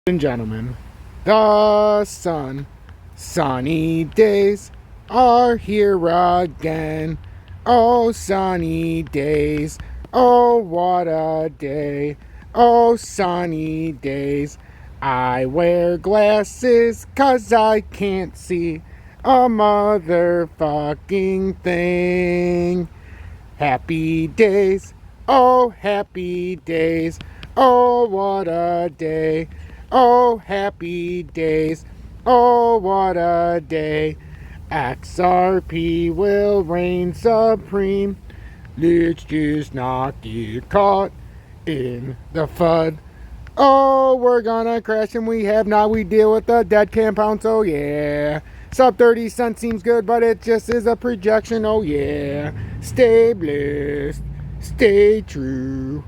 And gentlemen, the sunny days are here again. Oh, sunny days, oh, what a day. Oh, sunny days, I wear glasses 'cause I can't see a motherfucking thing. Happy days, oh, happy days, oh, what a day. Oh, happy days, oh, what a day. XRP will reign supreme. Let's just not get caught in the FUD. Oh, we're gonna crash and we have not. We deal with the dead compound, so yeah. Sub 30 cents seems good, but it just is a projection, oh yeah. Stay blessed, stay true.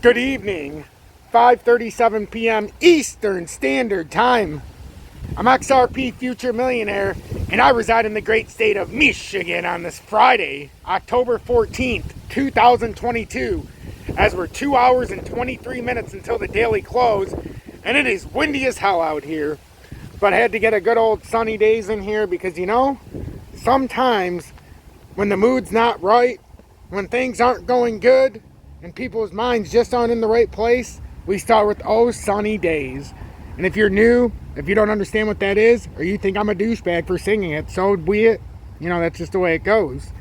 Good evening, 5:37 p.m. Eastern Standard Time. I'm XRP Future Millionaire, and I reside in the great state of Michigan on this Friday, October 14th, 2022, as we're 2 hours and 23 minutes until the daily close, and it is windy as hell out here. But I had to get a good old sunny days in here because, you know, sometimes when the mood's not right, when things aren't going good, and people's minds just aren't in the right place, we start with, oh, sunny days. And if you're new, if you don't understand what that is, or you think I'm a douchebag for singing it, so be it. You know, that's just the way it goes.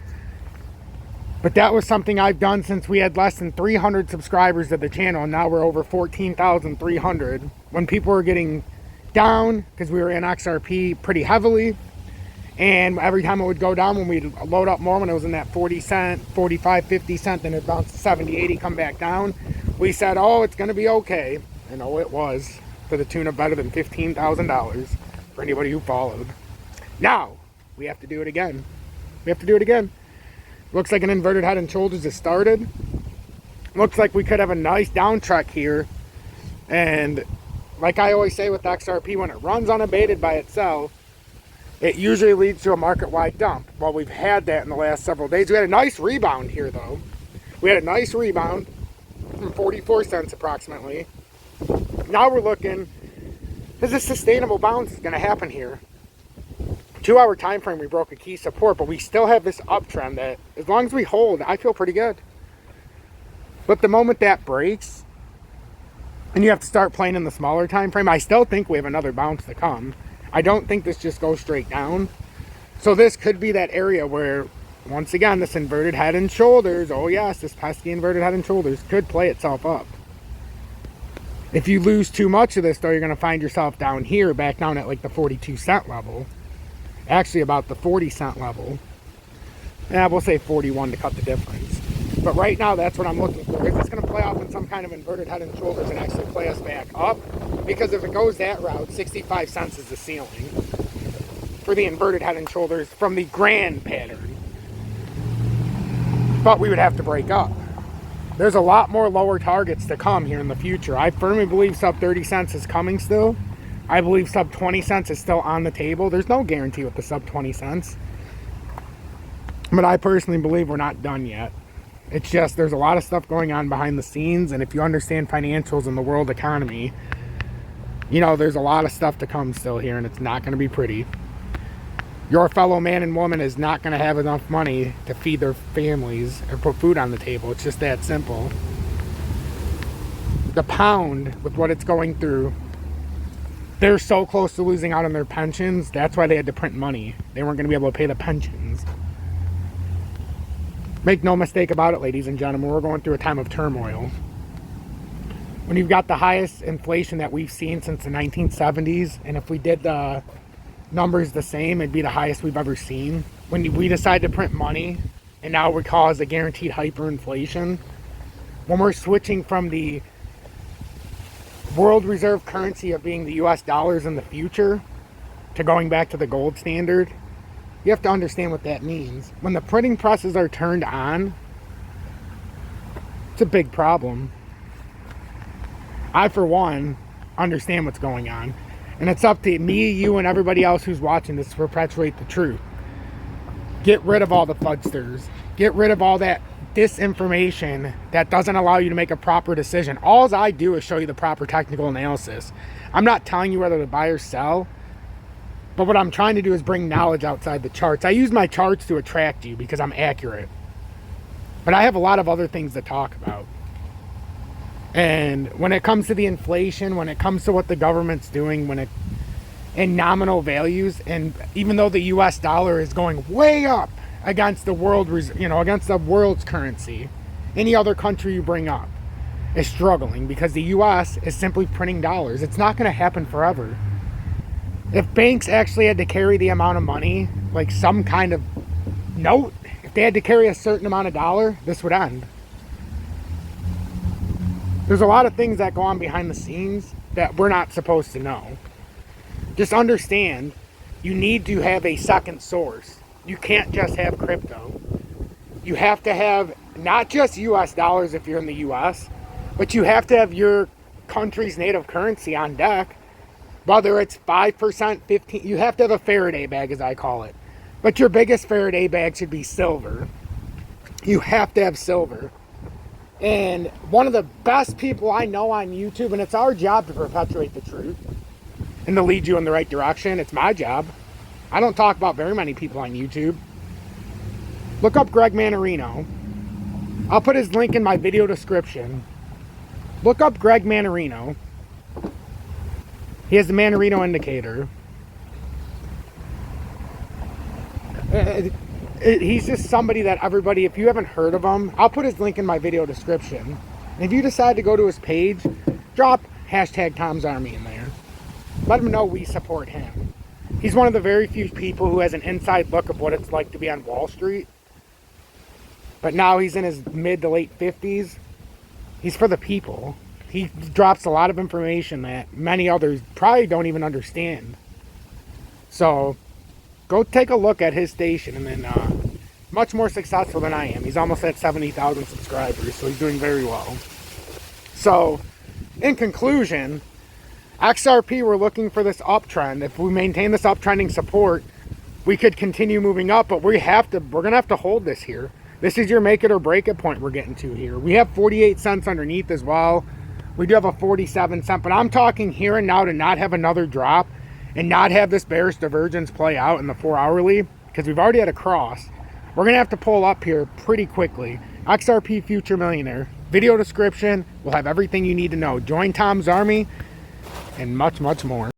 But that was something I've done since we had less than 300 subscribers to the channel, and now we're over 14,300. When people were getting down, because we were in XRP pretty heavily, and every time it would go down, when we'd load up more, when it was in that 40 cent, 45, 50 cent, then it bounced to 70, 80, come back down, we said, oh, it's going to be okay. And oh, it was, to the tune of better than $15,000 for anybody who followed. Now, we have to do it again. We have to do it again. Looks like an inverted head and shoulders has started. Looks like we could have a nice down trek here. And like I always say with XRP, when it runs unabated by itself, it usually leads to a market-wide dump. Well, we've had that in the last several days. We had a nice rebound here, though. We had a nice rebound from 44 cents approximately. Now we're looking, is a sustainable bounce going to happen here? 2 hour time frame, we broke a key support, but we still have this uptrend that, as long as we hold, I feel pretty good. But the moment that breaks, and you have to start playing in the smaller time frame, I still think we have another bounce to come. I don't think this just goes straight down. So this could be that area where, once again, this inverted head and shoulders, oh yes, this pesky inverted head and shoulders could play itself up. If you lose too much of this, though, you're going to find yourself down here, back down at like the 42 cent level. Actually about the 40 cent level. Yeah, we'll say 41 to cut the difference. But right now, that's what I'm looking for. Is this going to play off in some kind of inverted head and shoulders and actually play us back up? Because if it goes that route, 65 cents is the ceiling for the inverted head and shoulders from the grand pattern. But we would have to break up. There's a lot more lower targets to come here in the future. I firmly believe sub 30 cents is coming still. I believe sub 20 cents is still on the table. There's no guarantee with the sub 20 cents. But I personally believe we're not done yet. It's just there's a lot of stuff going on behind the scenes, and if you understand financials and the world economy, you know, there's a lot of stuff to come still here, and it's not going to be pretty. Your fellow man and woman is not going to have enough money to feed their families or put food on the table. It's just that simple. The pound, with what it's going through, they're so close to losing out on their pensions. That's why they had to print money. They weren't going to be able to pay the pensions. Make no mistake about it, ladies and gentlemen, we're going through a time of turmoil. When you've got the highest inflation that we've seen since the 1970s, and if we did the numbers the same, it'd be the highest we've ever seen. When we decide to print money, and now we cause a guaranteed hyperinflation, when we're switching from the world reserve currency of being the US dollars in the future to going back to the gold standard, you have to understand what that means. When the printing presses are turned on, it's a big problem. I, for one, understand what's going on. And it's up to me, you, and everybody else who's watching this to perpetuate the truth. Get rid of all the fudsters. Get rid of all that disinformation that doesn't allow you to make a proper decision. All I do is show you the proper technical analysis. I'm not telling you whether to buy or sell, but what I'm trying to do is bring knowledge outside the charts. I use my charts to attract you because I'm accurate. But I have a lot of other things to talk about. And when it comes to the inflation, when it comes to what the government's doing, in nominal values, and even though the US dollar is going way up against the against the world's currency, any other country you bring up is struggling because the US is simply printing dollars. It's not going to happen forever. If banks actually had to carry the amount of money, like some kind of note, if they had to carry a certain amount of dollar, this would end. There's a lot of things that go on behind the scenes that we're not supposed to know. Just understand, you need to have a second source. You can't just have crypto. You have to have not just US dollars if you're in the US, but you have to have your country's native currency on deck. Whether it's 5%, 15%, you have to have a Faraday bag, as I call it. But your biggest Faraday bag should be silver. You have to have silver. And one of the best people I know on YouTube, and it's our job to perpetuate the truth and to lead you in the right direction. It's my job. I don't talk about very many people on YouTube. Look up Greg Mannarino. I'll put his link in my video description. Look up Greg Mannarino. He has the Mannarino indicator. He's just somebody that everybody, if you haven't heard of him, I'll put his link in my video description. And if you decide to go to his page, drop hashtag Tom's Army in there. Let him know we support him. He's one of the very few people who has an inside look of what it's like to be on Wall Street. But now he's in his mid to late 50s. He's for the people. He drops a lot of information that many others probably don't even understand. So go take a look at his station, and then much more successful than I am. He's almost at 70,000 subscribers, so he's doing very well. So in conclusion, XRP, we're looking for this uptrend. If we maintain this uptrending support, we could continue moving up, but we're gonna have to hold this here. This is your make it or break it point we're getting to here. We have 48 cents underneath as well. We do have a 47 cent, but I'm talking here and now to not have another drop and not have this bearish divergence play out in the 4-hourly, because we've already had a cross. We're gonna have to pull up here pretty quickly. XRP Future Millionaire. Video description will have everything you need to know. Join Tom's Army and much, much more.